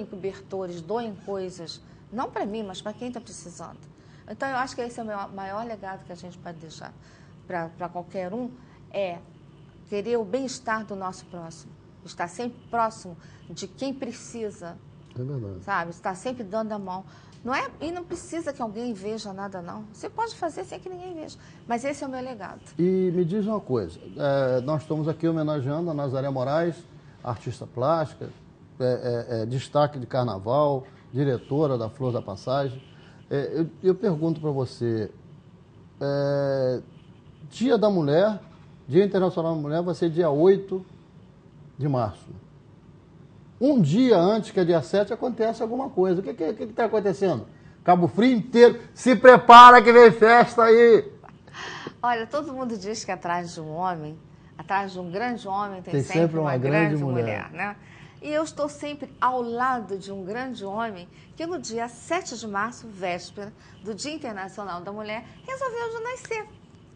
cobertores, doem coisas, não para mim, mas para quem está precisando. Então, eu acho que esse é o maior legado que a gente pode deixar para qualquer um, é querer o bem-estar do nosso próximo, estar sempre próximo de quem precisa, É verdade. sabe? Estar sempre dando a mão. Não é, e não precisa que alguém veja nada, não. Você pode fazer sem que ninguém veja. Mas esse é o meu legado. E me diz uma coisa, nós estamos aqui homenageando a Nazaré Moraes, artista plástica, destaque de carnaval, diretora da Flor da Passagem. Eu pergunto para você, Dia da Mulher, Dia Internacional da Mulher vai ser dia 8 de março. Um dia antes, que é dia 7, acontece alguma coisa. O que está acontecendo? Cabo Frio inteiro, se prepara que vem festa aí. Olha, todo mundo diz que atrás de um homem, atrás de um grande homem, tem sempre sempre uma grande mulher, né? E eu estou sempre ao lado de um grande homem que no dia 7 de março, véspera do Dia Internacional da Mulher, resolveu de nascer.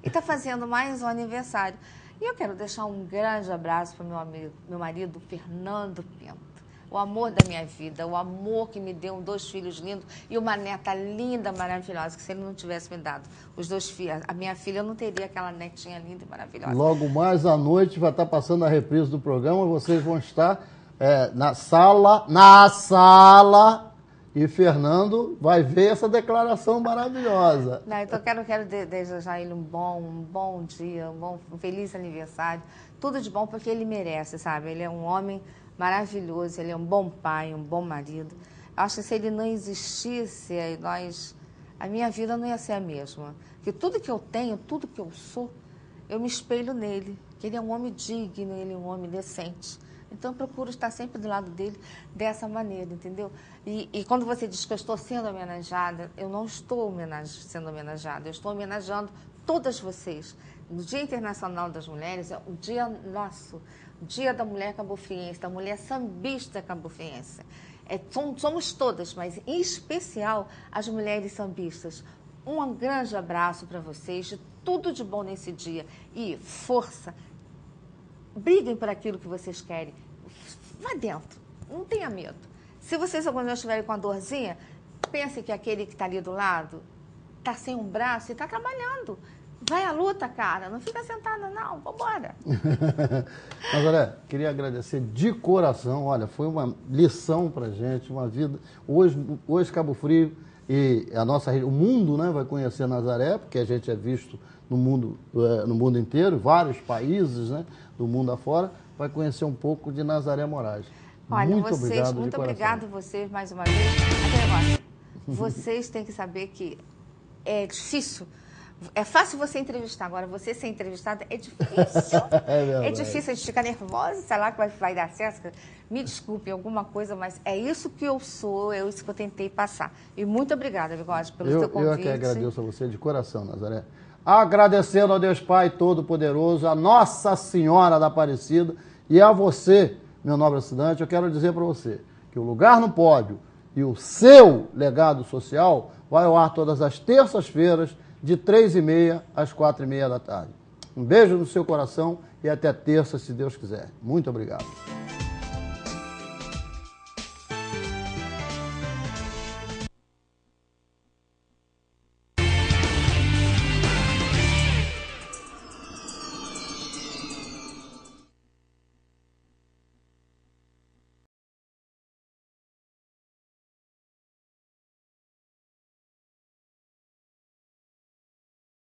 E está fazendo mais um aniversário. E eu quero deixar um grande abraço para meu marido, Fernando Pinto. O amor da minha vida, o amor que me deu 2 filhos lindos e uma neta linda, maravilhosa, que se ele não tivesse me dado os 2 filhos, a minha filha não teria aquela netinha linda e maravilhosa. Logo mais à noite vai estar passando a reprise do programa, vocês vão estar na sala, e Fernando vai ver essa declaração maravilhosa. Não, então eu quero desejar a ele um bom dia, um feliz aniversário, tudo de bom, porque ele merece, sabe? Ele é um homem maravilhoso, ele é um bom pai, um bom marido. Eu acho que se ele não existisse, a minha vida não ia ser a mesma. Porque tudo que eu tenho, tudo que eu sou, eu me espelho nele. Que ele é um homem digno, ele é um homem decente. Então, eu procuro estar sempre do lado dele dessa maneira, entendeu? E quando você diz que eu estou sendo homenageada, eu não estou sendo homenageada, eu estou homenageando todas vocês. No Dia Internacional das Mulheres, é o dia nosso, o Dia da Mulher Cabofriense, da mulher sambista cabofriense. Somos todas, mas em especial as mulheres sambistas. Um grande abraço para vocês, de tudo de bom nesse dia. E força, briguem por aquilo que vocês querem. Vá dentro, não tenha medo. Se vocês alguma vez estiverem com a dorzinha, pense que aquele que está ali do lado está sem um braço e está trabalhando. Vai à luta, cara. Não fica sentada, não. Vambora. Nazaré, queria agradecer de coração. Olha, foi uma lição pra gente, uma vida. Hoje Cabo Frio e o mundo, né, vai conhecer Nazaré, porque a gente é visto no mundo inteiro, vários países, né, do mundo afora, vai conhecer um pouco de Nazaré Moraes. Olha, Muito obrigado vocês mais uma vez. Aquele negócio, vocês têm que saber que é difícil. É fácil você entrevistar, agora você ser entrevistada é difícil. É difícil, a gente fica nervosa, sei lá que vai dar certo. Me desculpe alguma coisa, mas é isso que eu sou, é isso que eu tentei passar. E muito obrigada, Bigode, pelo seu convite. Eu que agradeço a você de coração, Nazaré. Agradecendo ao Deus Pai Todo-Poderoso, a Nossa Senhora da Aparecida e a você, meu nobre estudante, eu quero dizer para você que o Lugar no Pódio e o seu legado social vai ao ar todas as terças-feiras, de 3h30 às 4h30 da tarde. Um beijo no seu coração e até terça, se Deus quiser. Muito obrigado.